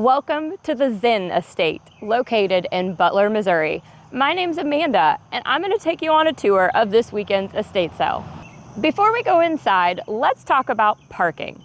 Welcome to the Zen Estate, located in Butler, Missouri. My name's Amanda, and I'm going to take you on a tour of this weekend's estate sale. Before we go inside, let's talk about parking.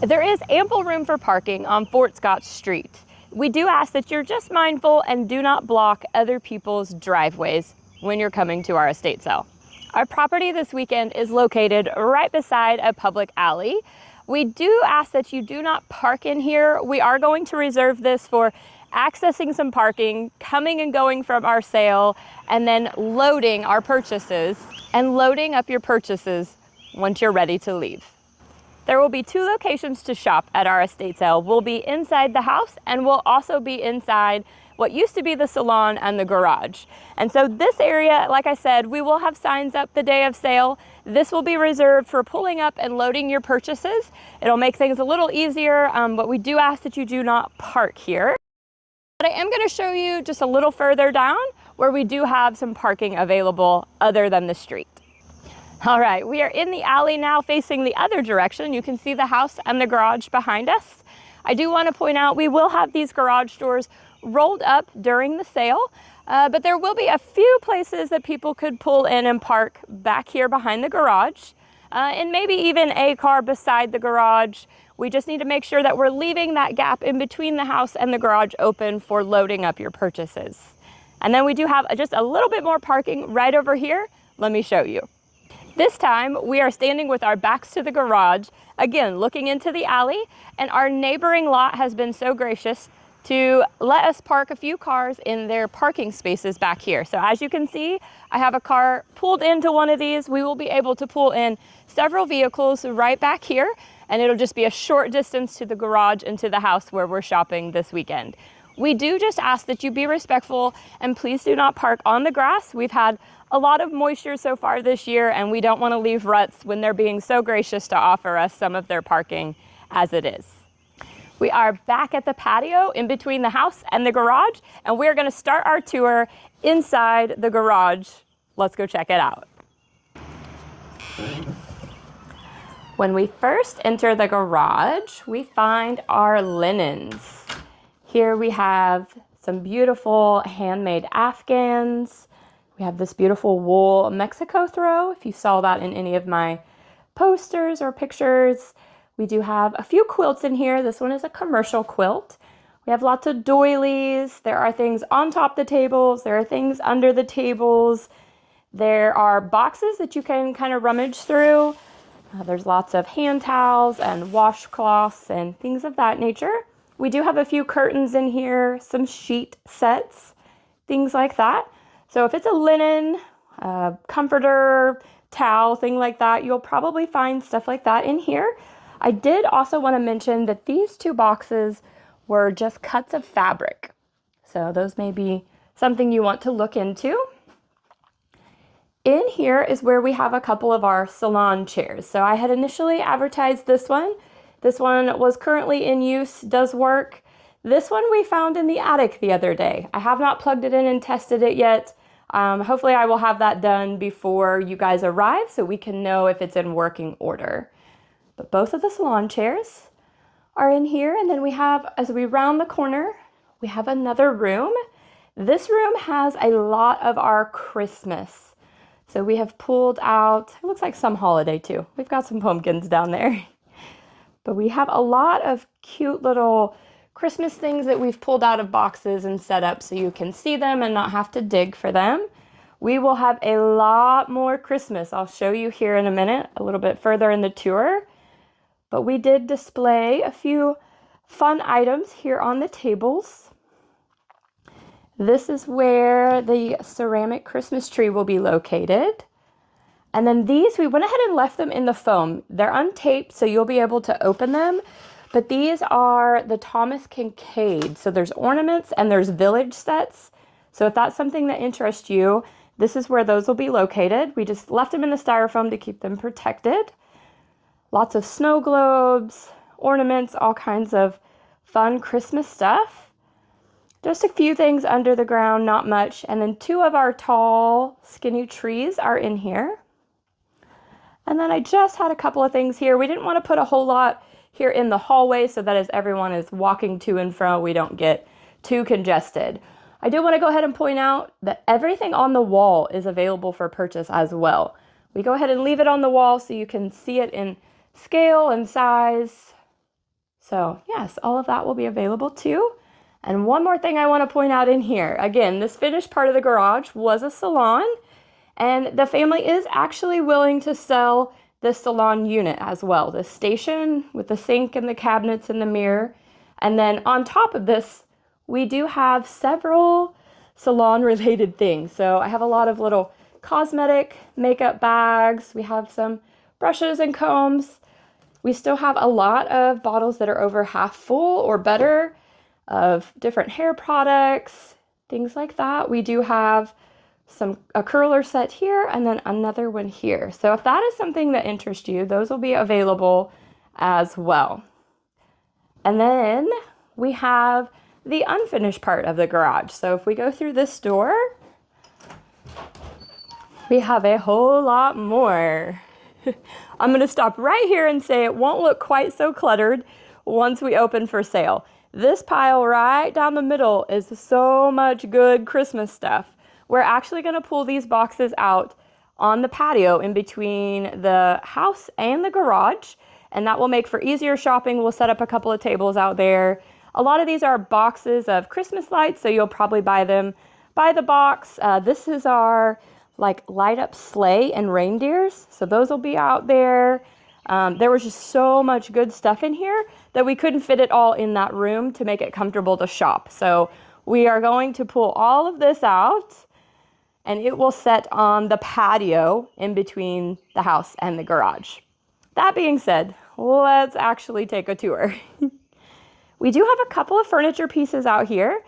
There is ample room for parking on Fort Scott Street. We do ask that you're just mindful and do not block other people's driveways when you're coming to our estate sale. Our property this weekend is located right beside a public alley. We do ask that you do not park in here. We are going to reserve this for accessing some parking, coming and going from our sale, and then loading our purchases and loading up your purchases once you're ready to leave. There will be 2 locations to shop at our estate sale. We'll be inside the house and we'll also be inside what used to be the salon and the garage. And so this area, like I said, we will have signs up the day of sale. This will be reserved for pulling up and loading your purchases. It'll make things a little easier, but we do ask that you do not park here. But I am going to show you just a little further down where we do have some parking available other than the street. All right, we are in the alley now facing the other direction. You can see the house and the garage behind us. I do want to point out we will have these garage doors rolled up during the sale, but there will be a few places that people could pull in and park back here behind the garage, and maybe even a car beside the garage. We just need to make sure that we're leaving that gap in between the house and the garage open for loading up your purchases. And then we do have just a little bit more parking right over here. Let me show you. This time we are standing with our backs to the garage, again looking into the alley, and our neighboring lot has been so gracious to let us park a few cars in their parking spaces back here. So as you can see, I have a car pulled into one of these. We will be able to pull in several vehicles right back here, and it'll just be a short distance to the garage and to the house where we're shopping this weekend. We do just ask that you be respectful and please do not park on the grass. We've had a lot of moisture so far this year, and we don't want to leave ruts when they're being so gracious to offer us some of their parking as it is. We are back at the patio in between the house and the garage, and we're going to start our tour inside the garage. Let's go check it out. When we first enter the garage, we find our linens. Here we have some beautiful handmade Afghans. We have this beautiful wool Mexico throw, if you saw that in any of my posters or pictures. We do have a few quilts in here. This one is a commercial quilt. We have lots of doilies. There are things on top the tables. There are things under the tables. There are boxes that you can kind of rummage through. There's lots of hand towels and washcloths and things of that nature. We do have a few curtains in here, some sheet sets, things like that. So if it's a linen, comforter, towel, thing like that, you'll probably find stuff like that in here. I did also want to mention that these 2 boxes were just cuts of fabric. So those may be something you want to look into. In here is where we have a couple of our salon chairs. So I had initially advertised this one. This one was currently in use, does work. This one we found in the attic the other day. I have not plugged it in and tested it yet. Hopefully I will have that done before you guys arrive so we can know if it's in working order. But both of the salon chairs are in here. And then we have, as we round the corner, we have another room. This room has a lot of our Christmas. So we have pulled out, it looks like some holiday too. We've got some pumpkins down there. But we have a lot of cute little Christmas things that we've pulled out of boxes and set up so you can see them and not have to dig for them. We will have a lot more Christmas. I'll show you here in a minute, a little bit further in the tour. But we did display a few fun items here on the tables. This is where the ceramic Christmas tree will be located. And then these, we went ahead and left them in the foam. They're untaped, so you'll be able to open them. But these are the Thomas Kincaid. So there's ornaments and there's village sets. So if that's something that interests you, this is where those will be located. We just left them in the styrofoam to keep them protected. Lots of snow globes, ornaments, all kinds of fun Christmas stuff. Just a few things under the ground, not much. And then 2 of our tall, skinny trees are in here. And then I just had a couple of things here. We didn't want to put a whole lot here in the hallway so that as everyone is walking to and fro, we don't get too congested. I do want to go ahead and point out that everything on the wall is available for purchase as well. We go ahead and leave it on the wall so you can see it in scale and size. So yes, all of that will be available too. And one more thing I want to point out in here. Again, this finished part of the garage was a salon, and the family is actually willing to sell this salon unit as well. The station with the sink and the cabinets and the mirror. And then on top of this, we do have several salon related things. So I have a lot of little cosmetic makeup bags. We have some brushes and combs. We still have a lot of bottles that are over half full or better of different hair products, things like that. We do have a curler set here and then another one here. So if that is something that interests you, those will be available as well. And then we have the unfinished part of the garage. So if we go through this door, we have a whole lot more. I'm going to stop right here and say it won't look quite so cluttered once we open for sale. This pile right down the middle is so much good Christmas stuff. We're actually going to pull these boxes out on the patio in between the house and the garage, and that will make for easier shopping. We'll set up a couple of tables out there. A lot of these are boxes of Christmas lights, so you'll probably buy them by the box. This is our light up sleigh and reindeers, so those will be out there. There was just so much good stuff in here that we couldn't fit it all in that room to make it comfortable to shop. So we are going to pull all of this out, and it will set on the patio in between the house and the garage. That being said, let's actually take a tour. We do have a couple of furniture pieces out here.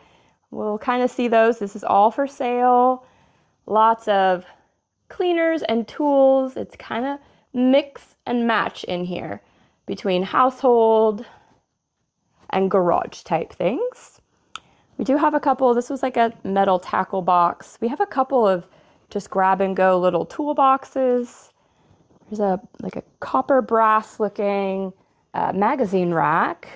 We'll kind of see those. This is all for sale. Lots of cleaners and tools. It's kind of mix and match in here between household and garage type things. We do have a couple, this was like a metal tackle box. We have a couple of just grab and go little toolboxes. There's a copper brass looking magazine rack.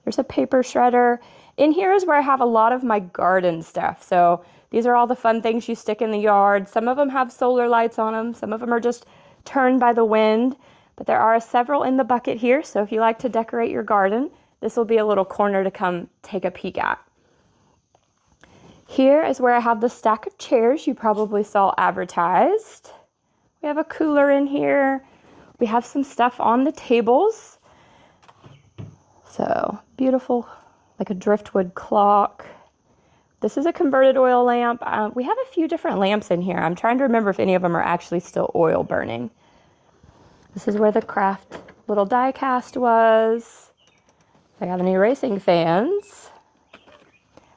There's a paper shredder. In here is where I have a lot of my garden stuff. So these are all the fun things you stick in the yard. Some of them have solar lights on them. Some of them are just turned by the wind, but there are several in the bucket here. So if you like to decorate your garden, this will be a little corner to come take a peek at. Here is where I have the stack of chairs you probably saw advertised. We have a cooler in here. We have some stuff on the tables. So beautiful, like a driftwood clock. This is a converted oil lamp. We have a few different lamps in here. I'm trying to remember if any of them are actually still oil burning. This is where the craft little die cast was. I have any racing fans.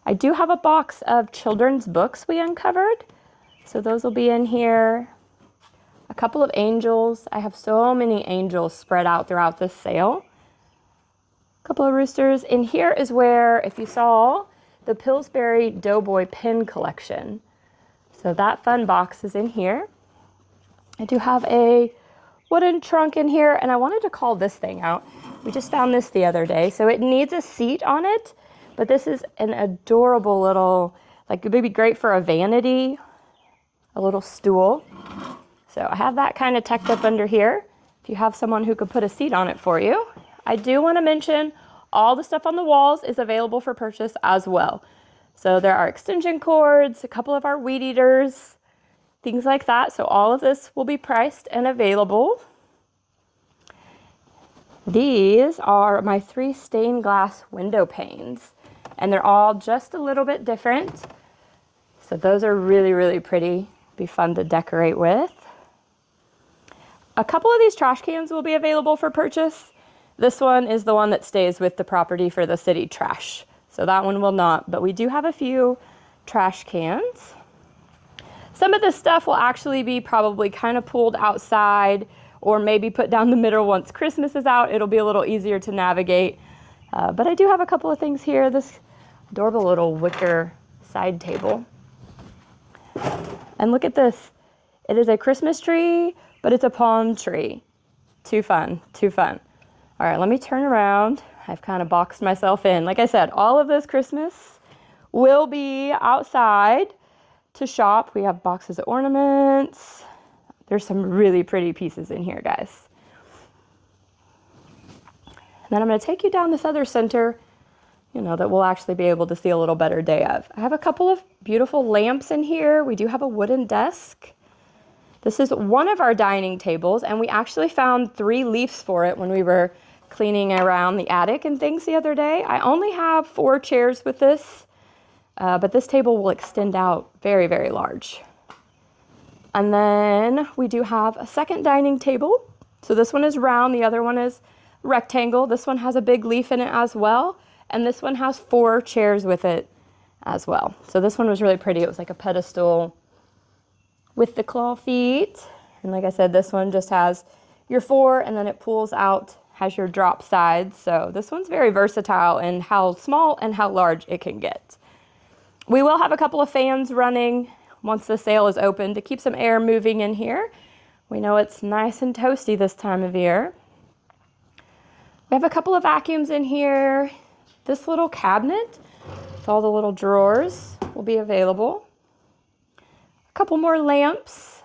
I do have a box of children's books we uncovered. So those will be in here. A couple of angels. I have so many angels spread out throughout this sale. A couple of roosters. In here is where, if you saw, the Pillsbury Doughboy pen collection. So that fun box is in here. I do have a wooden trunk in here, and I wanted to call this thing out. We just found this the other day. So it needs a seat on it, but this is an adorable little, it would be great for a vanity, a little stool. So I have that kind of tucked up under here. If you have someone who could put a seat on it for you. I do want to mention all the stuff on the walls is available for purchase as well. So there are extension cords, a couple of our weed eaters, things like that. So all of this will be priced and available. These are my 3 stained glass window panes, and they're all just a little bit different. So those are really, really pretty. Be fun to decorate with. A couple of these trash cans will be available for purchase. This one is the one that stays with the property for the city trash. So that one will not, but we do have a few trash cans. Some of this stuff will actually be probably kind of pulled outside or maybe put down the middle once Christmas is out. It'll be a little easier to navigate. But I do have a couple of things here. This adorable little wicker side table. And look at this. It is a Christmas tree, but it's a palm tree. Too fun, too fun. All right, let me turn around. I've kind of boxed myself in. Like I said, all of this Christmas will be outside to shop. We have boxes of ornaments. There's some really pretty pieces in here, guys. And then I'm going to take you down this other center, that we'll actually be able to see a little better day of. I have a couple of beautiful lamps in here. We do have a wooden desk. This is one of our dining tables, and we actually found 3 leaves for it when we were cleaning around the attic and things the other day. I only have 4 chairs with this, but this table will extend out very, very large. And then we do have a second dining table. So this one is round, the other one is rectangle. This one has a big leaf in it as well, and this one has 4 chairs with it as well. So this one was really pretty. It was like a pedestal with the claw feet. And like I said, this one just has your 4, and then it pulls out, has your drop sides. So this one's very versatile in how small and how large it can get. We will have a couple of fans running once the sale is open to keep some air moving in here. We know it's nice and toasty this time of year. We have a couple of vacuums in here. This little cabinet with all the little drawers will be available. A couple more lamps,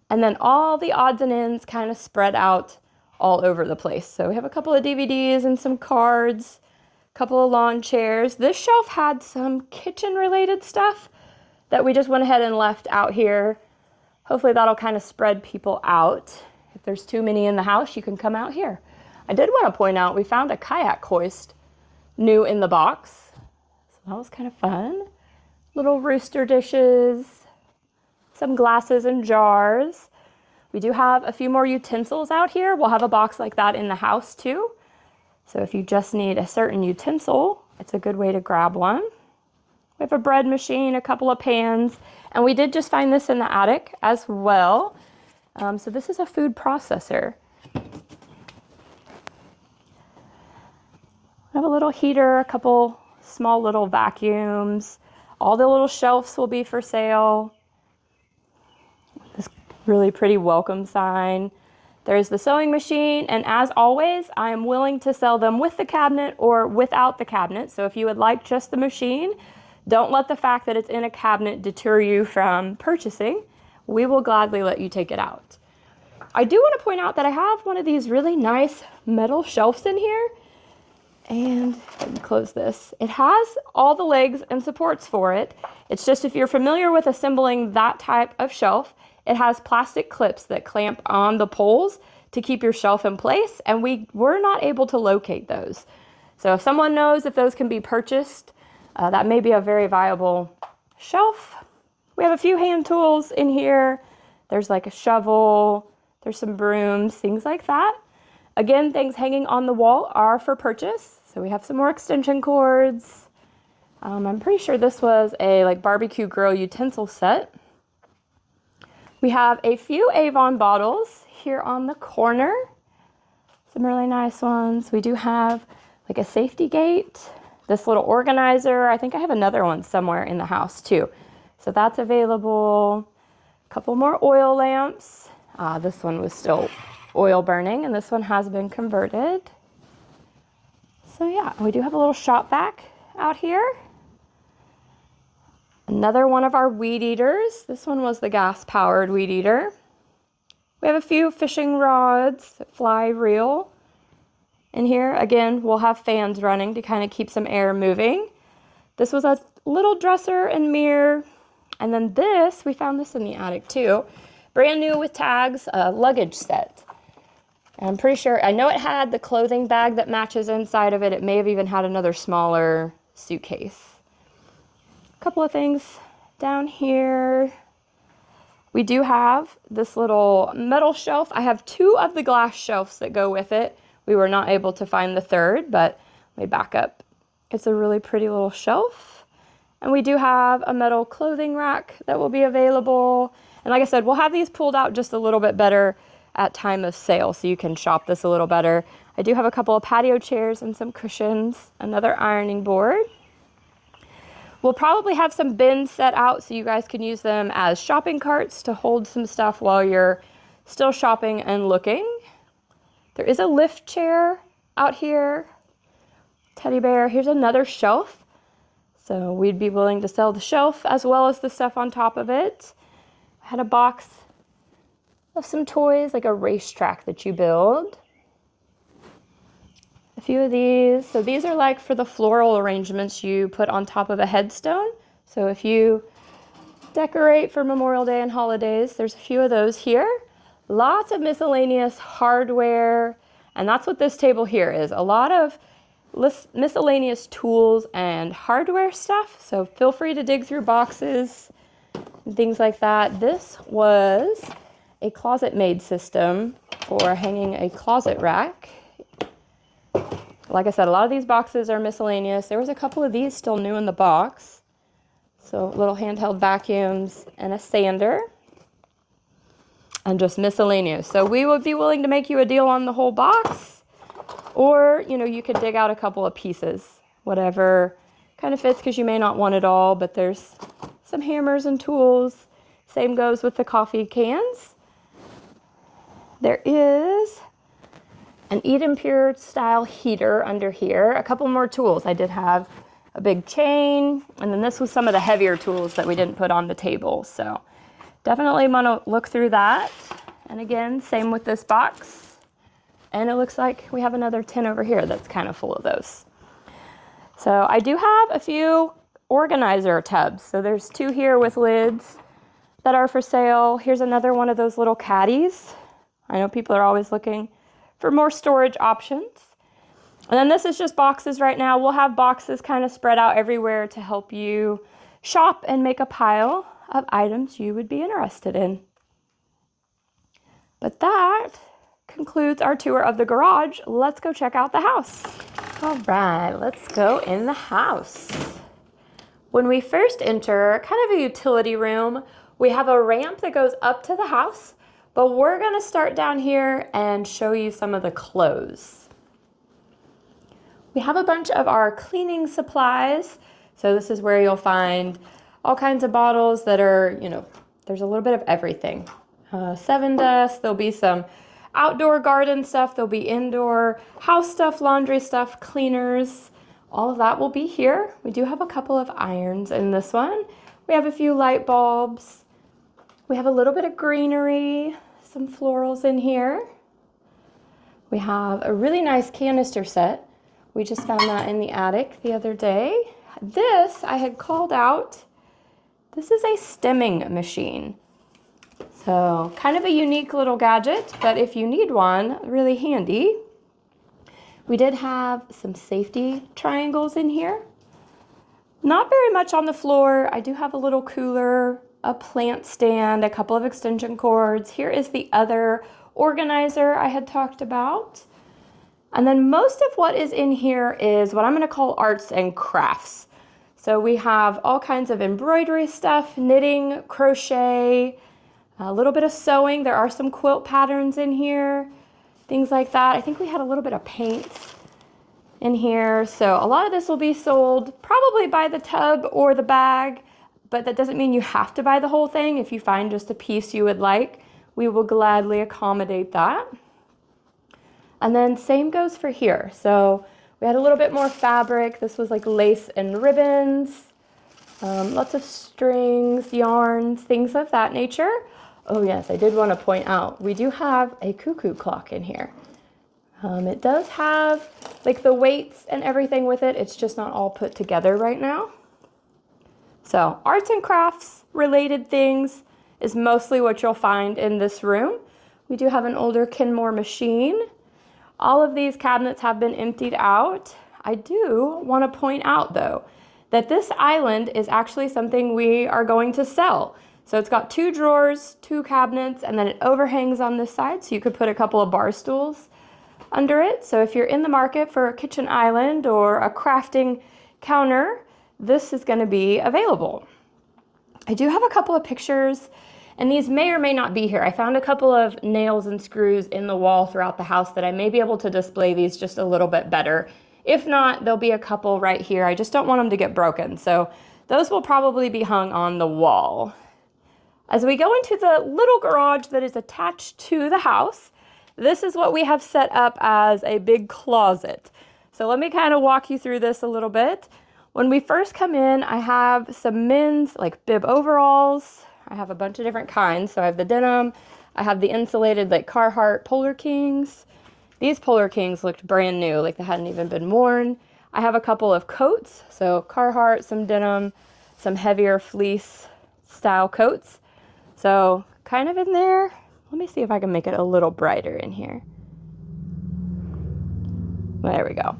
and then all the odds and ends kind of spread out all over the place. So we have a couple of DVDs and some cards, a couple of lawn chairs. This shelf had some kitchen related stuff that we just went ahead and left out here. Hopefully that'll kind of spread people out. If there's too many in the house, you can come out here. I did want to point out we found a kayak hoist new in the box. So that was kind of fun. Little rooster dishes, some glasses and jars. We do have a few more utensils out here. We'll have a box like that in the house too. So if you just need a certain utensil, it's a good way to grab one. We have a bread machine, a couple of pans, and we did just find this in the attic as well. So this is a food processor. We have a little heater, a couple small little vacuums. All the little shelves will be for sale. This really pretty welcome sign. There's the sewing machine, and as always, I am willing to sell them with the cabinet or without the cabinet. So if you would like just the machine, don't let the fact that it's in a cabinet deter you from purchasing. We will gladly let you take it out. I do want to point out that I have one of these really nice metal shelves in here. And let me close this. It has all the legs and supports for it. It's just if you're familiar with assembling that type of shelf, it has plastic clips that clamp on the poles to keep your shelf in place, and we were not able to locate those. So if someone knows if those can be purchased, that may be a very viable shelf. We have a few hand tools in here. There's like a shovel, there's some brooms, things like that. Again, things hanging on the wall are for purchase. So we have some more extension cords. I'm pretty sure this was a barbecue grill utensil set. We have a few Avon bottles here on the corner. Some really nice ones. We do have like a safety gate, this little organizer. I think I have another one somewhere in the house too. So that's available. A couple more oil lamps. This one was still oil burning, and this one has been converted. So yeah, we do have a little shop vac out here. Another one of our weed eaters. This one was the gas-powered weed eater. We have a few fishing rods, fly reel. In here, again, we'll have fans running to kind of keep some air moving. This was a little dresser and mirror. And then this, we found this in the attic too. Brand new with tags, a luggage set. And I'm pretty sure, I know it had the clothing bag that matches inside of it. It may have even had another smaller suitcase. A couple of things down here. We do have this little metal shelf. I have 2 of the glass shelves that go with it. We were not able to find the third, but let me back up. It's a really pretty little shelf. And we do have a metal clothing rack that will be available. And like I said, we'll have these pulled out just a little bit better at time of sale, so you can shop this a little better. I do have a couple of patio chairs and some cushions, another ironing board. We'll probably have some bins set out so you guys can use them as shopping carts to hold some stuff while you're still shopping and looking. There is a lift chair out here. Teddy bear. Here's another shelf. So we'd be willing to sell the shelf as well as the stuff on top of it. I had a box of some toys, like a racetrack that you build. A few of these. So these are like for the floral arrangements you put on top of a headstone. So if you decorate for Memorial Day and holidays, there's a few of those here. Lots of miscellaneous hardware. And that's what this table here is. A lot of miscellaneous tools and hardware stuff. So feel free to dig through boxes and things like that. This was a closet made system for hanging a closet rack. Like I said, a lot of these boxes are miscellaneous. There was a couple of these still new in the box. So little handheld vacuums and a sander and just miscellaneous. So we would be willing to make you a deal on the whole box, or, you know, you could dig out a couple of pieces, whatever kind of fits, because you may not want it all, but there's some hammers and tools. Same goes with the coffee cans. There is an Eden Pure style heater under here. A couple more tools. I did have a big chain, and then this was some of the heavier tools that we didn't put on the table. So definitely want to look through that. And again, same with this box. And it looks like we have another tin over here that's kind of full of those. So I do have a few organizer tubs. So there's two here with lids that are for sale. Here's another one of those little caddies. I know people are always looking for more storage options. And then this is just boxes right now. We'll have boxes kind of spread out everywhere to help you shop and make a pile of items you would be interested in. But that concludes our tour of the garage. Let's go check out the house. All right, let's go in the house. When we first enter kind of a utility room, we have a ramp that goes up to the house, but we're gonna start down here and show you some of the clothes. We have a bunch of our cleaning supplies. So this is where you'll find all kinds of bottles that are, you know, there's a little bit of everything. 7 dust, there'll be some outdoor garden stuff, there'll be indoor house stuff, laundry stuff, cleaners. All of that will be here. We do have a couple of irons in this one. We have a few light bulbs. We have a little bit of greenery, some florals in here. We have a really nice canister set. We just found that in the attic the other day. This I had called out. This is a stemming machine. So kind of a unique little gadget, but if you need one, really handy. We did have some safety triangles in here. Not very much on the floor. I do have a little cooler, a plant stand, a couple of extension cords. Here is the other organizer I had talked about. And then most of what is in here is what I'm gonna call arts and crafts. So we have all kinds of embroidery stuff, knitting, crochet, a little bit of sewing. There are some quilt patterns in here, things like that. I think we had a little bit of paint in here. So a lot of this will be sold probably by the tub or the bag, but that doesn't mean you have to buy the whole thing. If you find just a piece you would like, we will gladly accommodate that. And then same goes for here. So we had a little bit more fabric. This was like lace and ribbons, lots of strings, yarns, things of that nature. Oh yes, I did want to point out, we do have a cuckoo clock in here. It does have like the weights and everything with it. It's just not all put together right now. So arts and crafts related things is mostly what you'll find in this room. We do have an older Kenmore machine. All of these cabinets have been emptied out. I do want to point out though, that this island is actually something we are going to sell. So it's got 2 drawers, 2 cabinets, and then it overhangs on this side, so you could put a couple of bar stools under it. So if you're in the market for a kitchen island or a crafting counter, this is going to be available. I do have a couple of pictures, and these may or may not be here. I found a couple of nails and screws in the wall throughout the house that I may be able to display these just a little bit better. If not, there'll be a couple right here. I just don't want them to get broken. So those will probably be hung on the wall. As we go into the little garage that is attached to the house, this is what we have set up as a big closet. So let me kind of walk you through this a little bit. When we first come in, I have some men's like bib overalls. I have a bunch of different kinds. So I have the denim, I have the insulated like Carhartt Polar Kings. These Polar Kings looked brand new, like they hadn't even been worn. I have a couple of coats, so Carhartt, some denim, some heavier fleece style coats. So kind of in there. Let me see if I can make it a little brighter in here. There we go.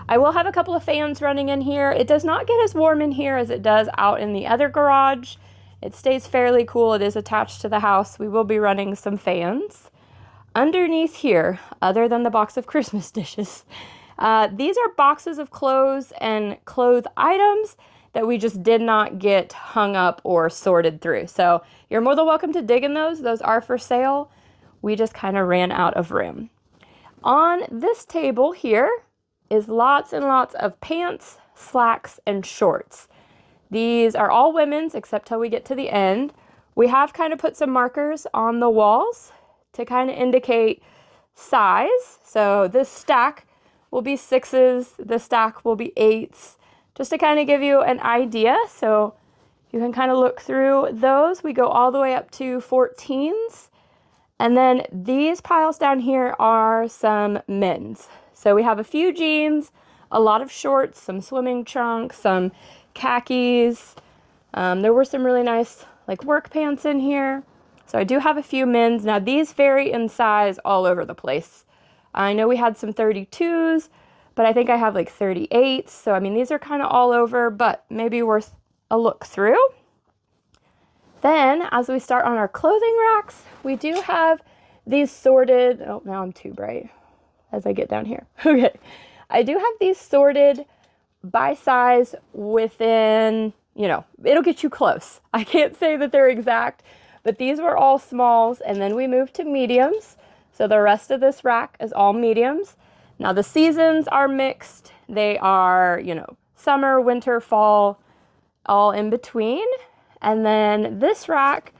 I will have a couple of fans running in here. It does not get as warm in here as it does out in the other garage. It stays fairly cool. It is attached to the house. We will be running some fans. Underneath here, other than the box of Christmas dishes, these are boxes of clothes and clothes items that we just did not get hung up or sorted through. So you're more than welcome to dig in those. Those are for sale. We just kind of ran out of room. On this table here is lots and lots of pants, slacks, and shorts. These are all women's except till we get to the end. We have kind of put some markers on the walls to kind of indicate size. So this stack will be 6s, this stack will be 8s, just to kind of give you an idea. So you can kind of look through those. We go all the way up to 14s. And then these piles down here are some men's. So we have a few jeans, a lot of shorts, some swimming trunks, some khakis. There were some really nice like work pants in here. So I do have a few men's. Now these vary in size all over the place. I know we had some 32s, but I think I have like 38s. So I mean, these are kind of all over, but maybe worth a look through. Then as we start on our clothing racks, we do have these sorted, oh, now I'm too bright as I get down here. Okay. I do have these sorted by size within, you know, it'll get you close. I can't say that they're exact, but these were all smalls, and then we moved to mediums. So the rest of this rack is all mediums. Now the seasons are mixed. They are, you know, summer, winter, fall, all in between. And then this rack,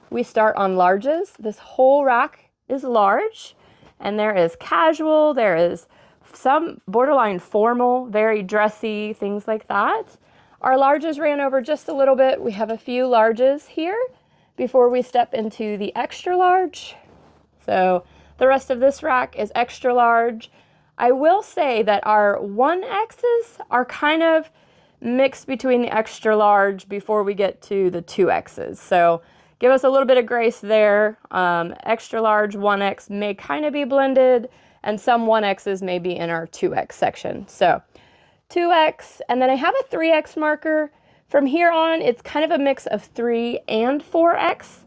we start on larges. This whole rack is large, and there is casual, there is some borderline formal, very dressy, things like that. Our larges ran over just a little bit. We have a few larges here before we step into the extra large. So the rest of this rack is extra large. I will say that our 1Xs are kind of mixed between the extra large before we get to the 2Xs. So give us a little bit of grace there. Extra large 1X may kind of be blended, and some 1Xs may be in our 2X section. So 2X, and then I have a 3X marker. From here on, it's kind of a mix of 3 and 4X.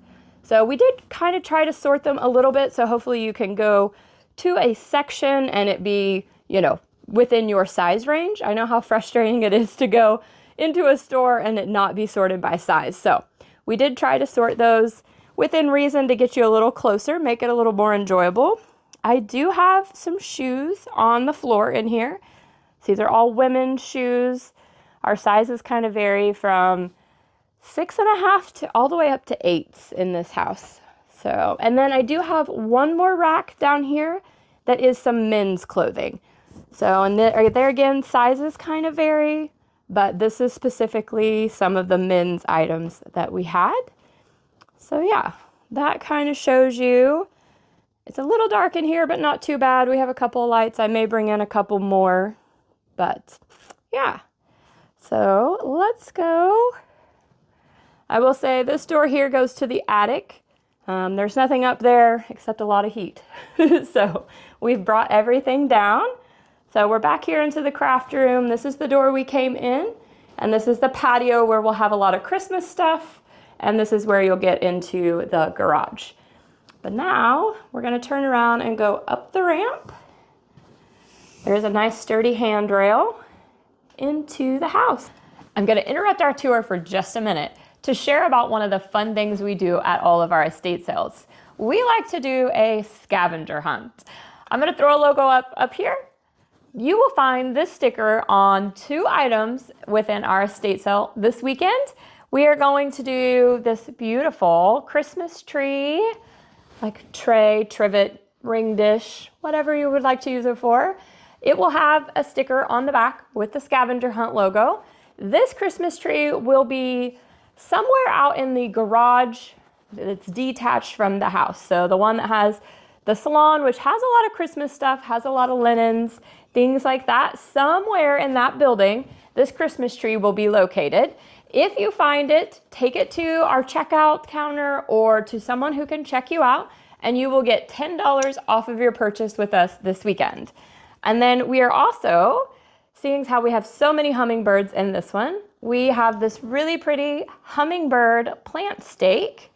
So we did kind of try to sort them a little bit, so hopefully you can go to a section and it be, you know, within your size range. I know how frustrating it is to go into a store and it not be sorted by size. So we did try to sort those within reason to get you a little closer, make it a little more enjoyable. I do have some shoes on the floor in here. So these are all women's shoes. Our sizes kind of vary from 6.5 to all the way up to 8s in this house. So, and then I do have one more rack down here that is some men's clothing. So, and there again, sizes kind of vary, but this is specifically some of the men's items that we had. So yeah, that kind of shows you. It's a little dark in here, but not too bad. We have a couple of lights. I may bring in a couple more, but yeah. So let's go. I will say this door here goes to the attic. There's nothing up there except a lot of heat. So we've brought everything down. So we're back here into the craft room. This is the door we came in, and this is the patio where we'll have a lot of Christmas stuff, and this is where you'll get into the garage. But now we're gonna turn around and go up the ramp. There's a nice sturdy handrail into the house. I'm gonna interrupt our tour for just a minute to share about one of the fun things we do at all of our estate sales. We like to do a scavenger hunt. I'm gonna throw a logo up here. You will find this sticker on 2 items within our estate sale this weekend. We are going to do this beautiful Christmas tree, like tray, trivet ring dish, whatever you would like to use it for. It will have a sticker on the back with the scavenger hunt logo. This Christmas tree will be somewhere out in the garage that's detached from the house. So the one that has the salon, which has a lot of Christmas stuff, has a lot of linens, things like that. Somewhere in that building, this Christmas tree will be located. If you find it, take it to our checkout counter or to someone who can check you out, and you will get $10 off of your purchase with us this weekend. And then we are also, seeing as how we have so many hummingbirds in this one, we have this really pretty hummingbird plant stake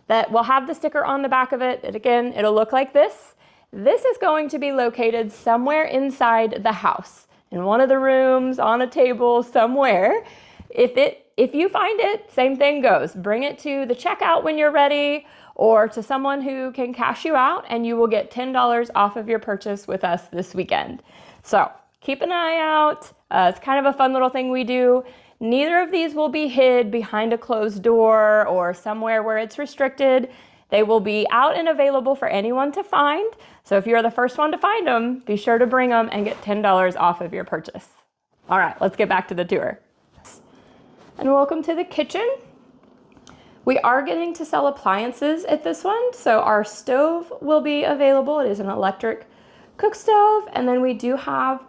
that will have the sticker on the back of it. And again, it'll look like this. This is going to be located somewhere inside the house, in one of the rooms, on a table, somewhere. If you find it, same thing goes. Bring it to the checkout when you're ready, or to someone who can cash you out, and you will get $10 off of your purchase with us this weekend. So keep an eye out. It's kind of a fun little thing we do. Neither of these will be hid behind a closed door or somewhere where it's restricted. They will be out and available for anyone to find. So if you're the first one to find them, be sure to bring them and get $10 off of your purchase. All right, let's get back to the tour. And welcome to the kitchen. We are getting to sell appliances at this one. So our stove will be available. It is an electric cook stove. And then we do have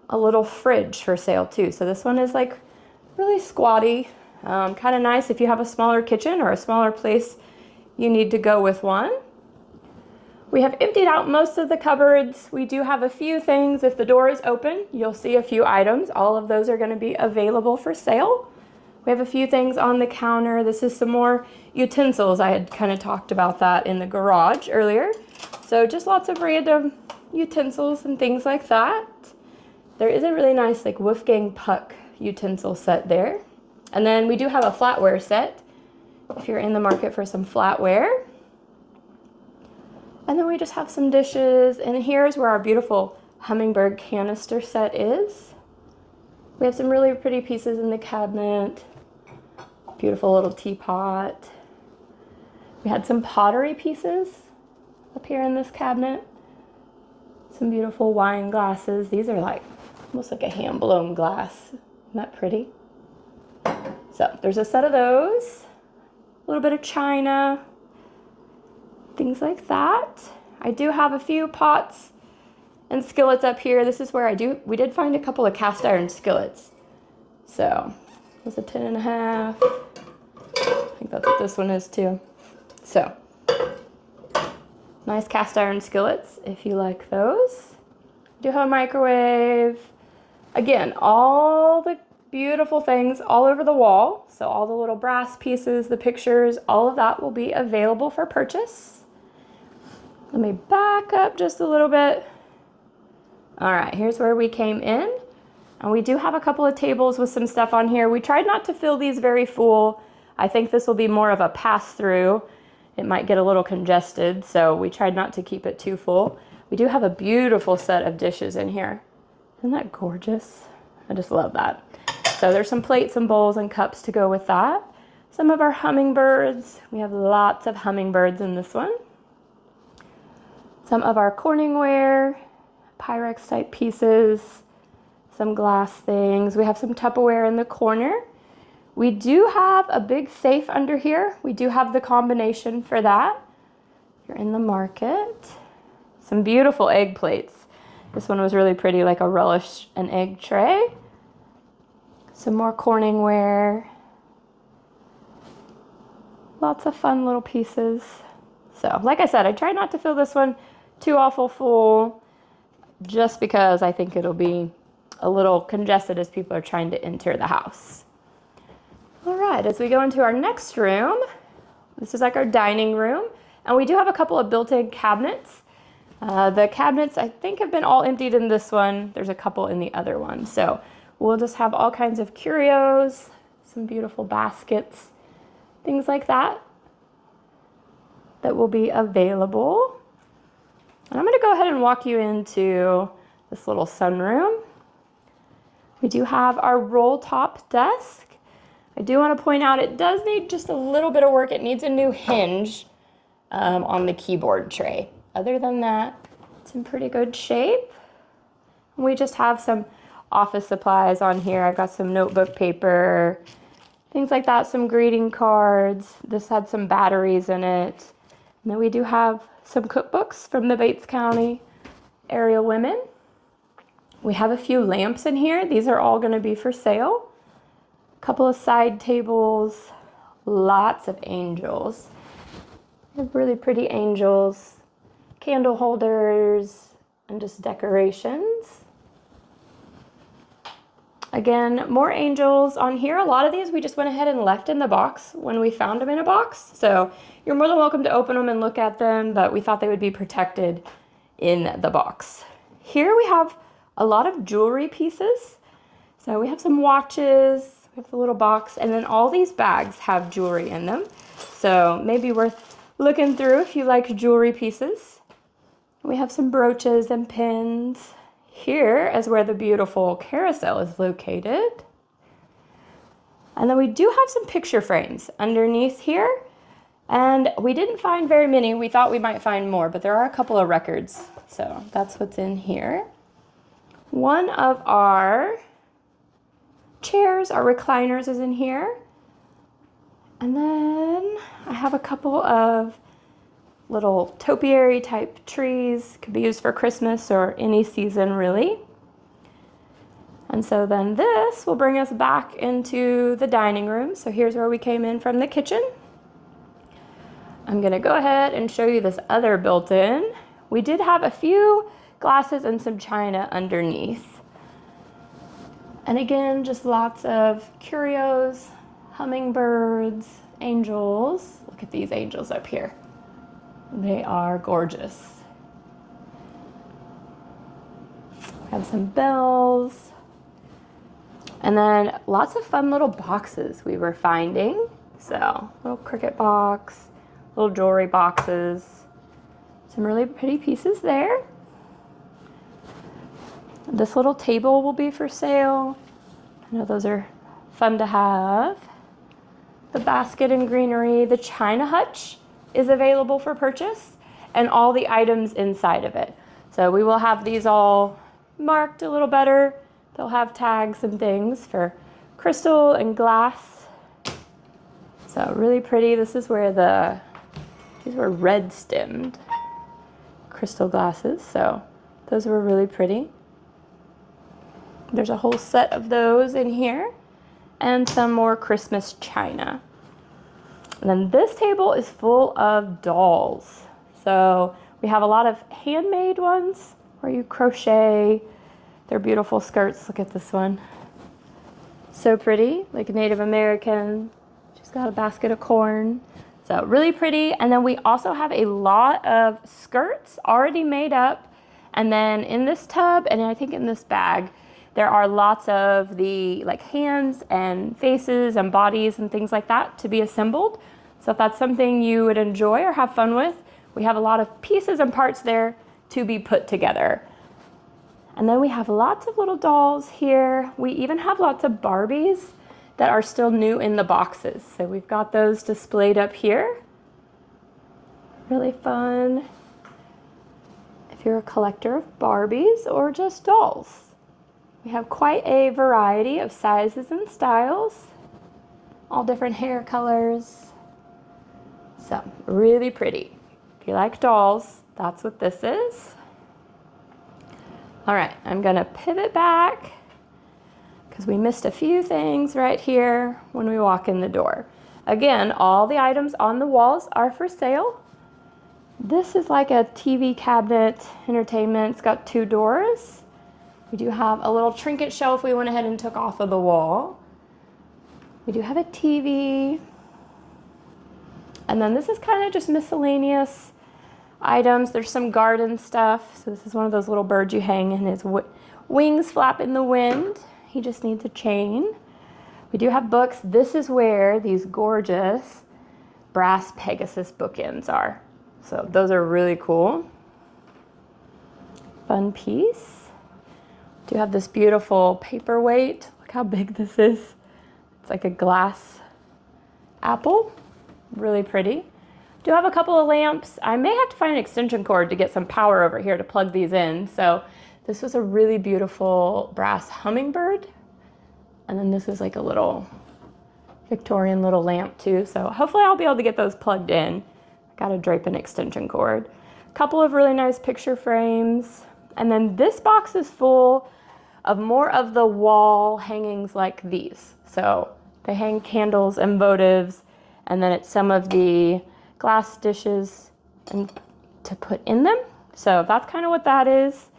a little fridge for sale too. So this one is like really squatty, kind of nice if you have a smaller kitchen or a smaller place you need to go with one. We have emptied out most of the cupboards. We do have a few things. If the door is open, you'll see a few items. All of those are going to be available for sale. We have a few things on the counter. This is some more utensils. I had kind of talked about that in the garage earlier. So just lots of random utensils and things like that. There is a really nice like Wolfgang Puck utensil set there. And then we do have a flatware set if you're in the market for some flatware. And then we just have some dishes, and here's where our beautiful hummingbird canister set is. We have some really pretty pieces in the cabinet. Beautiful little teapot. We had some pottery pieces up here in this cabinet. Some beautiful wine glasses. These are like almost like a hand-blown glass. Isn't that pretty? So there's a set of those. A little bit of china. Things like that. I do have a few pots and skillets up here. This is where we did find a couple of cast iron skillets. So it was a 10.5. I think that's what this one is too. So nice cast iron skillets if you like those. Do have a microwave. Again, all the beautiful things all over the wall. So all the little brass pieces, the pictures, all of that will be available for purchase. Let me back up just a little bit. All right, here's where we came in. And we do have a couple of tables with some stuff on here. We tried not to fill these very full. I think this will be more of a pass-through. It might get a little congested, so we tried not to keep it too full. We do have a beautiful set of dishes in here. Isn't that gorgeous? I just love that. So there's some plates and bowls and cups to go with that. Some of our hummingbirds. We have lots of hummingbirds in this one. Some of our Corningware, Pyrex type pieces, some glass things. We have some Tupperware in the corner. We do have a big safe under here. We do have the combination for that. You're in the market. Some beautiful egg plates. This one was really pretty, like a relish and egg tray. Some more Corningware. Lots of fun little pieces. So, like I said, I tried not to fill this one too awful full, just because I think it'll be a little congested as people are trying to enter the house. All right, as we go into our next room, this is like our dining room, and we do have a couple of built-in cabinets. The cabinets, I think, have been all emptied in this one. There's a couple in the other one. So we'll just have all kinds of curios, some beautiful baskets, things like that will be available. And I'm going to go ahead and walk you into this little sunroom. We do have our roll top desk. I do want to point out it does need just a little bit of work. It needs a new hinge on the keyboard tray. Other than that, It's in pretty good shape. We just have some office supplies on here. I've got some notebook paper, things like that, some greeting cards. This had some batteries in it. And then we do have some cookbooks from the Bates County area women. We have a few lamps in here. These are all going to be for sale. A couple of side tables, lots of angels. We have really pretty angels, candle holders, and just decorations. Again, more angels on here. A lot of these we just went ahead and left in the box when we found them in a box. So you're more than welcome to open them and look at them, but we thought they would be protected in the box. Here we have a lot of jewelry pieces. So we have some watches, we have the little box, and then all these bags have jewelry in them. So maybe worth looking through if you like jewelry pieces. We have some brooches and pins. Here is where the beautiful carousel is located. And then we do have some picture frames underneath here. And we didn't find very many. We thought we might find more, but there are a couple of records. So that's what's in here. One of our chairs, our recliners, is in here. And then I have a couple of little topiary type trees. Could be used for Christmas or any season really. And so then this will bring us back into the dining room. So here's where we came in from the kitchen. I'm gonna go ahead and show you this other built-in. We did have a few glasses and some china underneath. And again, just lots of curios, hummingbirds, angels. Look at these angels up here. They are gorgeous. Have some bells. And then lots of fun little boxes we were finding. So, little cricket box, little jewelry boxes. Some really pretty pieces there. This little table will be for sale. I know those are fun to have. The basket and greenery, the china hutch is available for purchase, and all the items inside of it. So we will have these all marked a little better. They'll have tags and things for crystal and glass. So really pretty. This is where these were red stemmed crystal glasses. So those were really pretty. There's a whole set of those in here and some more Christmas china. And then this table is full of dolls. So we have a lot of handmade ones where you crochet. They're beautiful skirts. Look at this one. So pretty, like a Native American. She's got a basket of corn. So really pretty. And then we also have a lot of skirts already made up. And then in this tub, and I think in this bag, there are lots of the like hands and faces and bodies and things like that to be assembled. So if that's something you would enjoy or have fun with, we have a lot of pieces and parts there to be put together. And then we have lots of little dolls here. We even have lots of Barbies that are still new in the boxes. So we've got those displayed up here. Really fun if you're a collector of Barbies or just dolls. We have quite a variety of sizes and styles, all different hair colors. So really pretty. If you like dolls, that's what this is. All right, I'm gonna pivot back because we missed a few things right here when we walk in the door. Again, all the items on the walls are for sale. This is like a TV cabinet entertainment. It's got 2 doors. We do have a little trinket shelf we went ahead and took off of the wall. We do have a TV. And then this is kind of just miscellaneous items. There's some garden stuff. So this is one of those little birds you hang and his wings flap in the wind. He just needs a chain. We do have books. This is where these gorgeous brass Pegasus bookends are. So those are really cool. Fun piece. Do have this beautiful paperweight. Look how big this is. It's like a glass apple. Really pretty. Do have a couple of lamps. I may have to find an extension cord to get some power over here to plug these in. So this was a really beautiful brass hummingbird. And then this is like a little Victorian little lamp too. So hopefully I'll be able to get those plugged in. Got to drape an extension cord. A couple of really nice picture frames. And then this box is full of more of the wall hangings like these. So they hang candles and votives, and then it's some of the glass dishes and to put in them. So that's kind of what that is.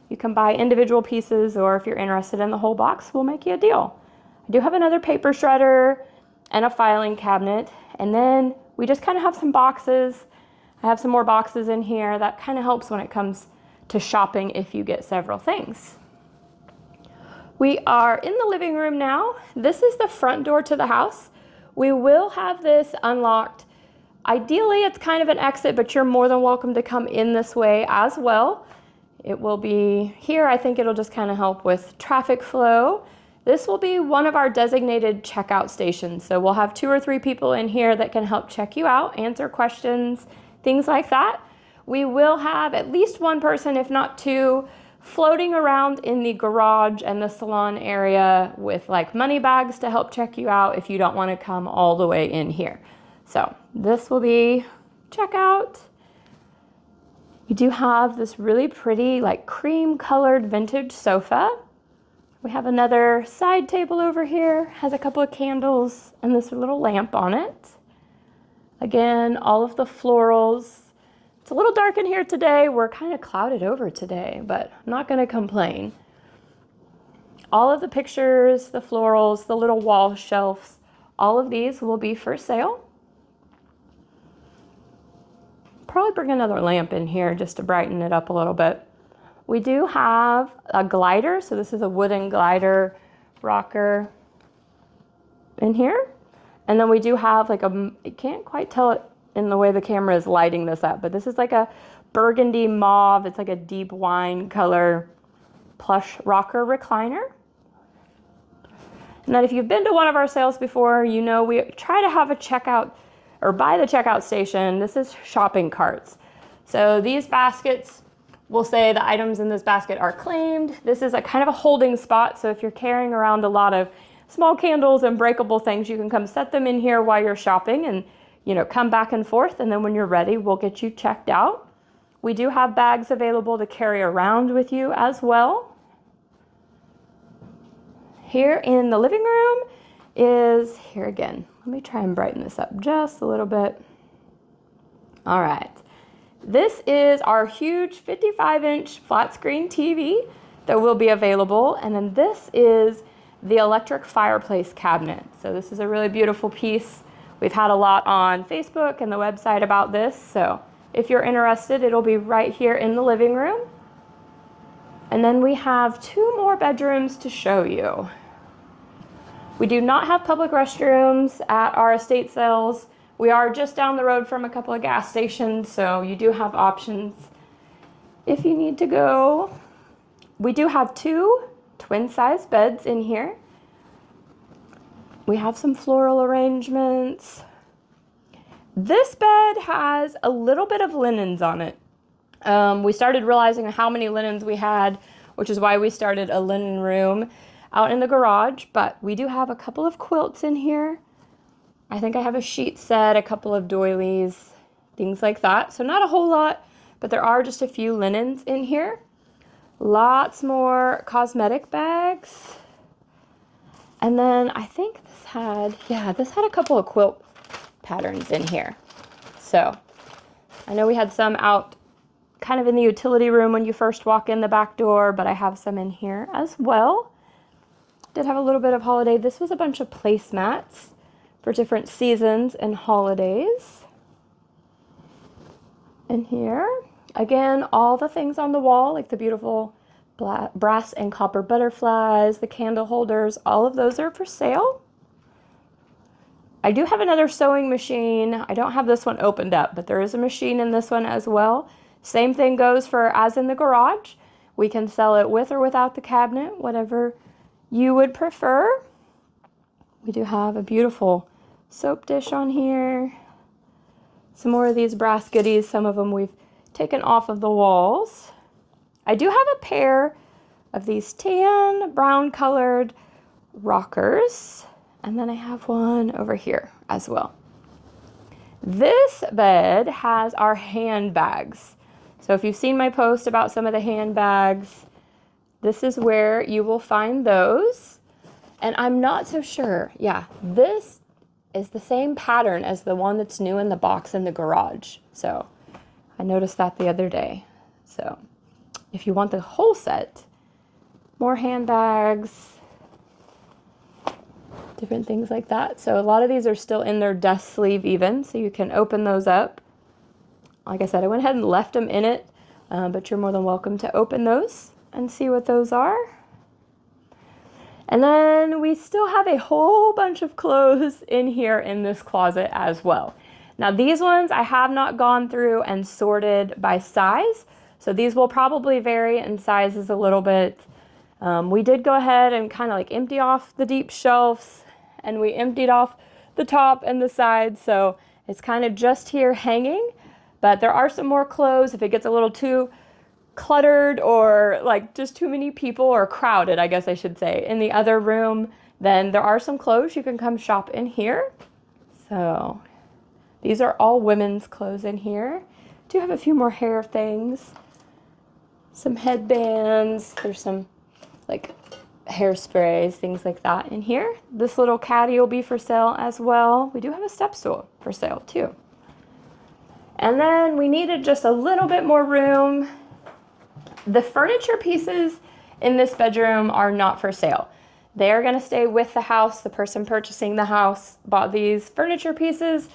You can buy individual pieces, or if you're interested in the whole box, we'll make you a deal. I do have another paper shredder and a filing cabinet, and then we just kind of have some boxes. I have some more boxes in here. That kind of helps when it comes to shopping if you get several things. We are in the living room now. This is the front door to the house. We will have this unlocked. Ideally, it's kind of an exit, but you're more than welcome to come in this way as well. It will be here. I think it'll just kind of help with traffic flow. This will be one of our designated checkout stations. So we'll have 2 or 3 people in here that can help check you out, answer questions, things like that. We will have at least 1 person, if not 2, floating around in the garage and the salon area with like money bags to help check you out if you don't want to come all the way in here. So this will be checkout. We do have this really pretty like cream colored vintage sofa. We have another side table over here, has a couple of candles and this little lamp on it. Again, all of the florals. It's a little dark in here today. We're kind of clouded over today, but I'm not going to complain. All of the pictures, the florals, the little wall shelves, all of these will be for sale. Probably bring another lamp in here just to brighten it up a little bit. We do have a glider, so this is a wooden glider rocker in here. And then we do have like you can't quite tell it in the way the camera is lighting this up, but this is like a burgundy mauve. It's like a deep wine color plush rocker recliner. And then if you've been to one of our sales before, you know we try to have a checkout, or by the checkout station, this is shopping carts. So these baskets will say the items in this basket are claimed. This is a kind of a holding spot. So if you're carrying around a lot of small candles and breakable things, you can come set them in here while you're shopping and, you know, come back and forth. And then when you're ready, we'll get you checked out. We do have bags available to carry around with you as well. Here in the living room is, here again, let me try and brighten this up just a little bit. All right. This is our huge 55-inch flat screen TV that will be available. And then this is the electric fireplace cabinet. So this is a really beautiful piece. We've had a lot on Facebook and the website about this. So if you're interested, it'll be right here in the living room. And then we have 2 more bedrooms to show you. We do not have public restrooms at our estate sales. We are just down the road from a couple of gas stations, so you do have options if you need to go. We do have 2 twin-size beds in here. We have some floral arrangements. This bed has a little bit of linens on it. We started realizing how many linens we had, which is why we started a linen room out in the garage, but we do have a couple of quilts in here. I think I have a sheet set, a couple of doilies, things like that. So not a whole lot, but there are just a few linens in here. Lots more cosmetic bags. And then I think this had a couple of quilt patterns in here. So I know we had some out kind of in the utility room when you first walk in the back door, but I have some in here as well. Did have a little bit of holiday. This was a bunch of placemats for different seasons and holidays. In here, again, all the things on the wall, like the beautiful brass and copper butterflies, the candle holders, all of those are for sale. I do have another sewing machine. I don't have this one opened up, but there is a machine in this one as well. Same thing goes for as in the garage. We can sell it with or without the cabinet, whatever you would prefer. We do have a beautiful soap dish on here. Some more of these brass goodies. Some of them we've taken off of the walls. I do have a pair of these tan brown colored rockers, and then I have one over here as well. This bed has our handbags. So if you've seen my post about some of the handbags, this is where you will find those. And I'm not so sure. Yeah, this is the same pattern as the one that's new in the box in the garage. So I noticed that the other day. So if you want the whole set, more handbags, different things like that. So a lot of these are still in their dust sleeve even, so you can open those up. Like I said, I went ahead and left them in it, but you're more than welcome to open those and see what those are. And then we still have a whole bunch of clothes in here in this closet as well. Now these ones I have not gone through and sorted by size, so these will probably vary in sizes a little bit. We did go ahead and kind of like empty off the deep shelves, and we emptied off the top and the sides, so it's kind of just here hanging. But there are some more clothes if it gets a little too cluttered or like just too many people, or crowded, I guess I should say, in the other room, then there are some clothes you can come shop in here. So these are all women's clothes in here. Do have a few more hair things, some headbands, there's some like hairsprays, things like that in here. This little caddy will be for sale as well. We do have a step stool for sale too. And then we needed just a little bit more room. The furniture pieces in this bedroom are not for sale. They are going to stay with the house. The person purchasing the house bought these furniture pieces.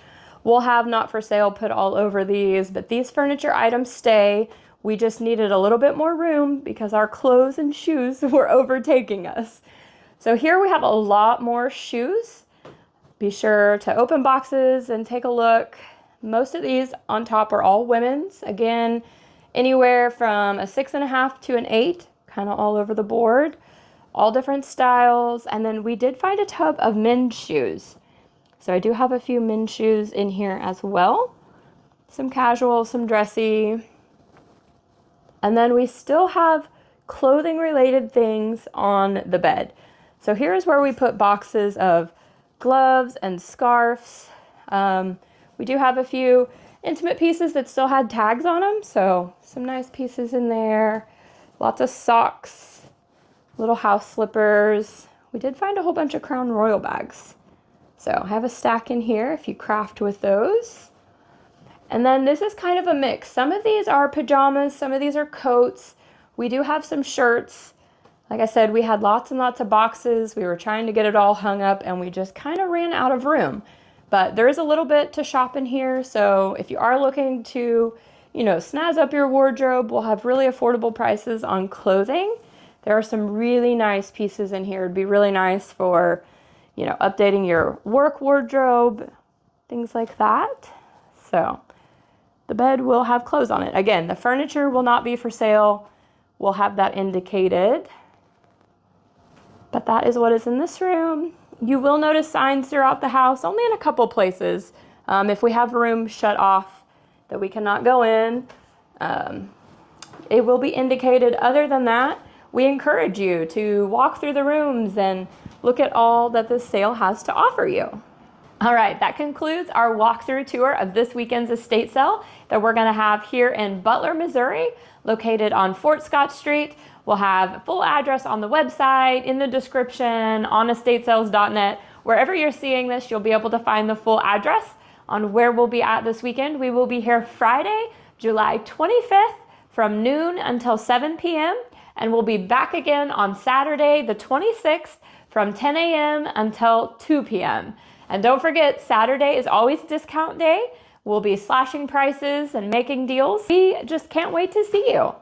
We'll have not for sale put all over these, but these furniture items stay. We just needed a little bit more room because our clothes and shoes were overtaking us. So here we have a lot more shoes. Be sure to open boxes and take a look. Most of these on top are all women's. Again, anywhere from a 6.5 to an 8, kind of all over the board. All different styles. And then we did find a tub of men's shoes. So I do have a few men's shoes in here as well. Some casual, some dressy. And then we still have clothing related things on the bed. So here's where we put boxes of gloves and scarves. We do have a few intimate pieces that still had tags on them. So some nice pieces in there. Lots of socks, little house slippers. We did find a whole bunch of Crown Royal bags. So I have a stack in here if you craft with those. And then this is kind of a mix. Some of these are pajamas, some of these are coats. We do have some shirts. Like I said, we had lots and lots of boxes. We were trying to get it all hung up and we just kind of ran out of room. But there is a little bit to shop in here. So if you are looking to, snazz up your wardrobe, we'll have really affordable prices on clothing. There are some really nice pieces in here. It'd be really nice for, updating your work wardrobe, things like that. So the bed will have clothes on it. Again, the furniture will not be for sale. We'll have that indicated. But that is what is in this room. You will notice signs throughout the house, only in a couple places. If we have room shut off that we cannot go in, it will be indicated. Other than that, we encourage you to walk through the rooms and look at all that this sale has to offer you. All right, that concludes our walkthrough tour of this weekend's estate sale that we're going to have here in Butler, Missouri, located on Fort Scott Street. We'll have full address on the website, in the description, on estatesales.net. Wherever you're seeing this, you'll be able to find the full address on where we'll be at this weekend. We will be here Friday, July 25th from noon until 7 p.m. And we'll be back again on Saturday, the 26th from 10 a.m. until 2 p.m. And don't forget, Saturday is always discount day. We'll be slashing prices and making deals. We just can't wait to see you.